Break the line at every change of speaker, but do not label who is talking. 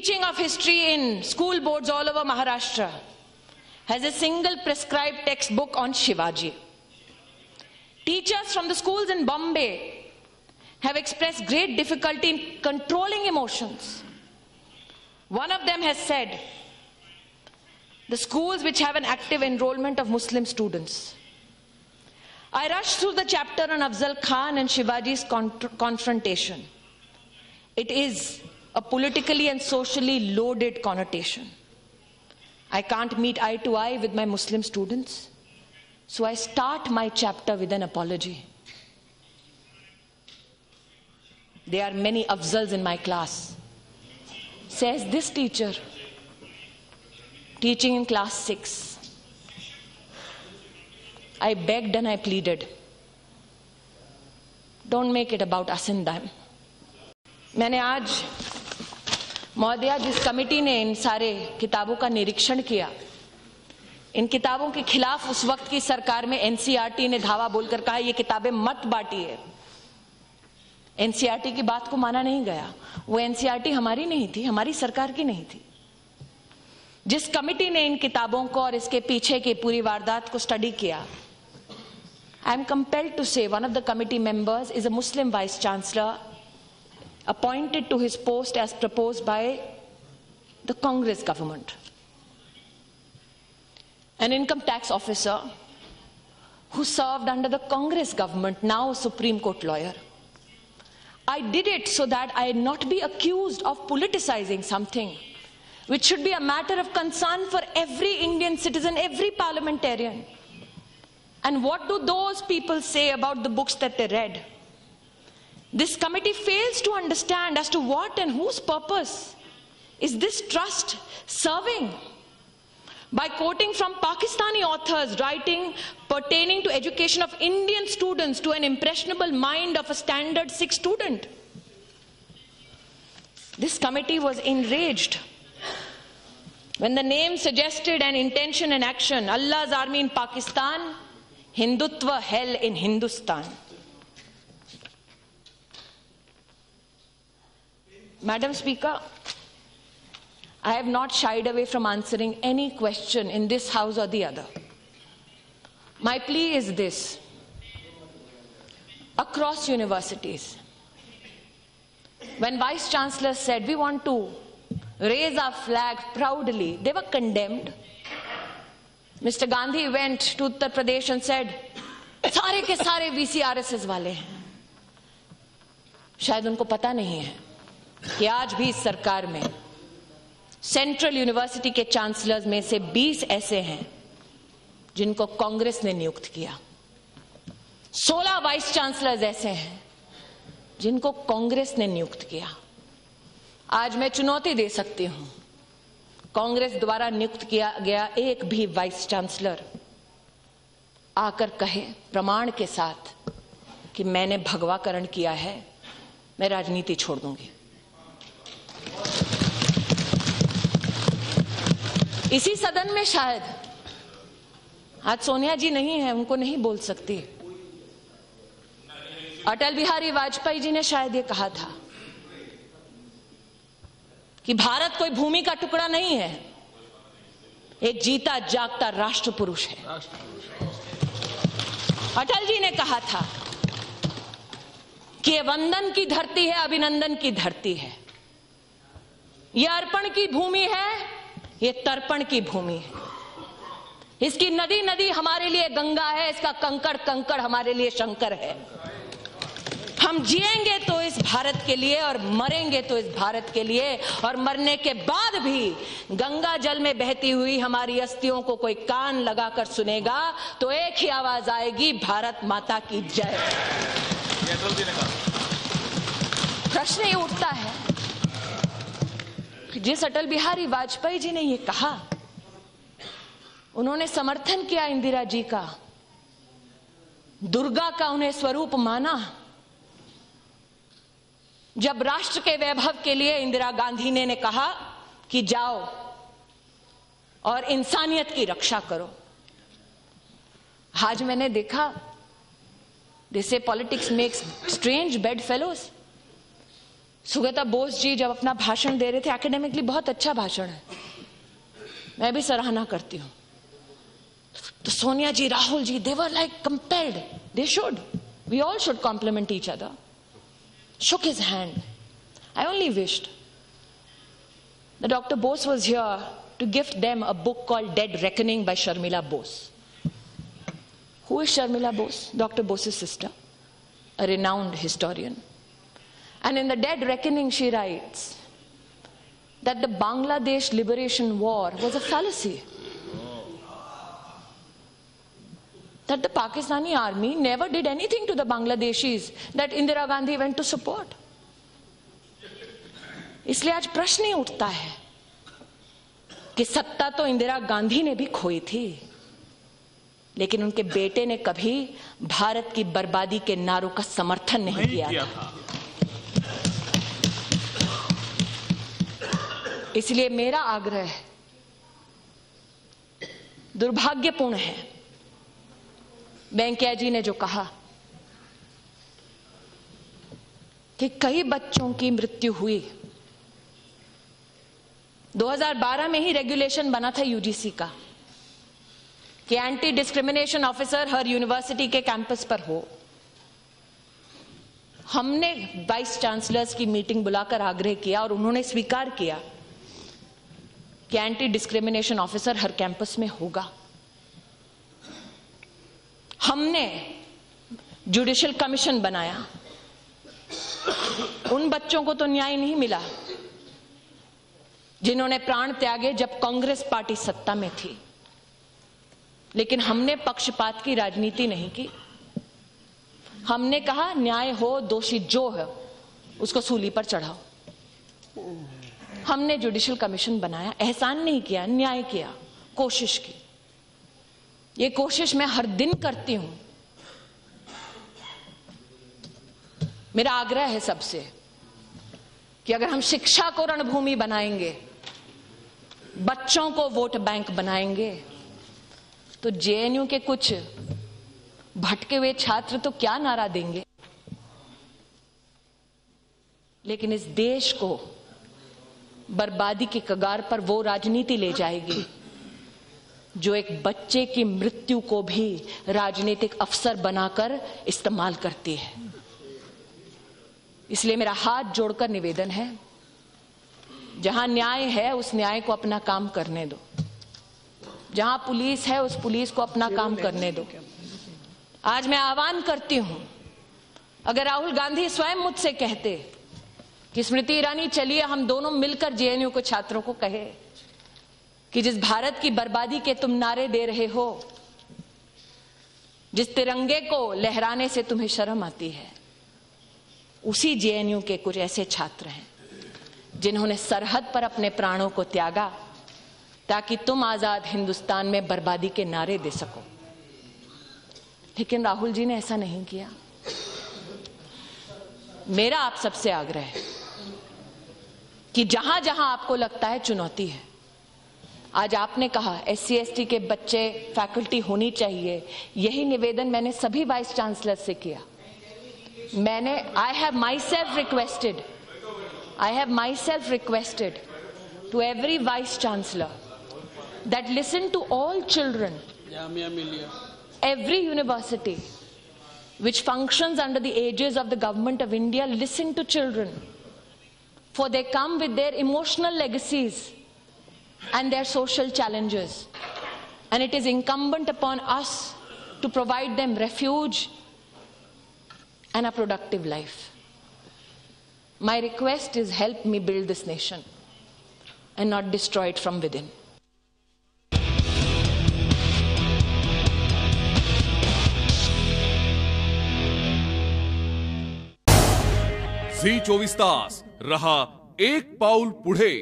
teaching of history in school boards all over Maharashtra has a single prescribed textbook on Shivaji. Teachers from the schools in Bombay have expressed great difficulty in controlling emotions. One of them has said, the schools which have an active enrollment of Muslim students. I rushed through the chapter on Afzal Khan and Shivaji's confrontation. It is a politically and socially loaded connotation. I can't meet eye to eye with my Muslim students, so I start my chapter with an apology. There are many Afzals in my class, says this teacher, teaching in class 6. I begged and I pleaded, don't make it about us and them. मैंने आज महोदया जिस committee ने इन सारे किताबों का निरीक्षण किया, इन किताबों के खिलाफ उस वक्त की सरकार में एनसीईआरटी ने धावा बोलकर कहा ये किताबें मत बांटिए। एनसीईआरटी की बात को माना नहीं गया। वो एनसीईआरटी हमारी नहीं थी, हमारी सरकार की नहीं थी। जिस कमेटी ने इन किताबों को और इसके पीछे की पूरी वारदात को स्टडी किया, I am compelled to say one of the committee members is a Muslim vice chancellor appointed to his post as proposed by the Congress government. An income tax officer who served under the Congress government, now a Supreme Court lawyer. I did it so that I not be accused of politicizing something which should be a matter of concern for every Indian citizen, every parliamentarian. And what do those people say about the books that they read? This committee fails to understand as to what and whose purpose is this trust serving. By quoting from Pakistani authors writing pertaining to education of Indian students to an impressionable mind of a standard 6 student. This committee was enraged when the name suggested an intention and action, Allah's army in Pakistan, Hindutva hell in Hindustan. Madam Speaker, I have not shied away from answering any question in this house or the other. My plea is this. Across universities, when Vice Chancellor said we want to raise our flag proudly, they were condemned. Mr. Gandhi went to Uttar Pradesh and said, सारे के सारे VCRSS वाले हैं। शायद उनको पता नहीं है कि आज भी इस सरकार में सेंट्रल यूनिवर्सिटी के चांसलर्स में से 20 ऐसे हैं जिनको कांग्रेस ने नियुक्त किया। 16 वाइस चांसलर्स ऐसे हैं जिनको कांग्रेस ने नियुक्त किया। आज मैं चुनौती दे सकती हूं, कांग्रेस द्वारा नियुक्त किया गया एक भी वाइस चांसलर आकर कहे प्रमाण के साथ कि मैंने भगवाकरण किया है, मैं राजनीति छोड़ दूंगी। इसी सदन में शायद आज सोनिया जी नहीं है, उनको नहीं बोल सकती। अटल बिहारी वाजपेयी जी ने शायद ये कहा था कि भारत कोई भूमि का टुकड़ा नहीं है, एक जीता जागता राष्ट्र पुरुष है। अटल जी ने कहा था कि ये वंदन की धरती है, अभिनंदन की धरती है, ये अर्पण की भूमि है, ये तर्पण की भूमि है। इसकी नदी नदी हमारे लिए गंगा है, इसका कंकड़ कंकड़ हमारे लिए शंकर है। हम जिएंगे तो इस भारत के लिए और मरेंगे तो इस भारत के लिए, और मरने के बाद भी गंगा जल में बहती हुई हमारी अस्थियों को कोई कान लगाकर सुनेगा तो एक ही आवाज आएगी, भारत माता की जय। प्रश्न ये उठता है कि जिस अटल बिहारी वाजपेयी जी ने ये कहा, उन्होंने समर्थन किया इंदिरा जी का, दुर्गा का उन्हें स्वरूप माना। जब राष्ट्र के वैभव के लिए इंदिरा गांधी ने कहा कि जाओ और इंसानियत की रक्षा करो, आज मैंने देखा they say politics makes strange bedfellows. Sugata Bose ji जब अपना भाषण दे रहे थे, एकेडमिकली बहुत अच्छा भाषण है, मैं भी सराहना करती हूं, तो सोनिया जी, Rahul ji, they were like compelled, they should, we all should compliment each other, shook his hand. I only wished that Dr. Bose was here to gift them a book called Dead Reckoning by Sharmila Bose. Who is Sharmila Bose? Dr. Bose's sister, a renowned historian. And in the Dead Reckoning she writes that the Bangladesh Liberation War was a fallacy. That the Pakistani army never did anything to the Bangladeshis that Indira Gandhi went to support. इसलिए आज प्रश्न ही उठता है कि सत्ता तो इंदिरा गांधी ने भी खोई थी, लेकिन उनके बेटे ने कभी भारत की बर्बादी के नारों का समर्थन नहीं किया था। इसलिए मेरा आग्रह दुर्भाग्यपूर्ण है, वेंकैया जी ने जो कहा कि कई बच्चों की मृत्यु हुई। 2012 में ही रेगुलेशन बना था यूजीसी का कि एंटी डिस्क्रिमिनेशन ऑफिसर हर यूनिवर्सिटी के कैंपस पर हो। हमने वाइस चांसलर्स की मीटिंग बुलाकर आग्रह किया और उन्होंने स्वीकार किया कि एंटी डिस्क्रिमिनेशन ऑफिसर हर कैंपस में होगा। हमने जुडिशियल कमीशन बनाया। उन बच्चों को तो न्याय नहीं मिला जिन्होंने प्राण त्यागे जब कांग्रेस पार्टी सत्ता में थी, लेकिन हमने पक्षपात की राजनीति नहीं की। हमने कहा न्याय हो, दोषी जो है उसको सूली पर चढ़ाओ। हमने जुडिशियल कमीशन बनाया, एहसान नहीं किया, न्याय किया, कोशिश की। ये कोशिश मैं हर दिन करती हूं। मेरा आग्रह है सबसे कि अगर हम शिक्षा को रणभूमि बनाएंगे, बच्चों को वोट बैंक बनाएंगे, तो जेएनयू के कुछ भटके हुए छात्र तो क्या नारा देंगे, लेकिन इस देश को बर्बादी के कगार पर वो राजनीति ले जाएगी जो एक बच्चे की मृत्यु को भी राजनीतिक अवसर बनाकर इस्तेमाल करती है। इसलिए मेरा हाथ जोड़कर निवेदन है, जहां न्याय है उस न्याय को अपना काम करने दो, जहां पुलिस है उस पुलिस को अपना काम करने दो। आज मैं आह्वान करती हूं, अगर राहुल गांधी स्वयं मुझसे कहते कि स्मृति ईरानी चलिए हम दोनों मिलकर जेएनयू के छात्रों को कहे कि जिस भारत की बर्बादी के तुम नारे दे रहे हो, जिस तिरंगे को लहराने से तुम्हें शर्म आती है, उसी जेएनयू के कुछ ऐसे छात्र हैं जिन्होंने सरहद पर अपने प्राणों को त्यागा ताकि तुम आजाद हिंदुस्तान में बर्बादी के नारे दे सको। लेकिन राहुल जी ने ऐसा नहीं किया। मेरा आप सबसे आग्रह है कि जहां जहां आपको लगता है चुनौती है, आज आपने कहा SC ST के बच्चे फैकल्टी होनी चाहिए, यही निवेदन मैंने सभी वाइस चांसलर से किया। मैंने I have myself requested to every vice chancellor that listen to all children, every university which functions under the aegis of the government of India, listen to children, for they come with their emotional legacies and their social challenges, and it is incumbent upon us to provide them refuge and a productive life. My request is, help me build this nation and not destroy it from within.
झी 24 तास रहा एक पाऊल पुढे.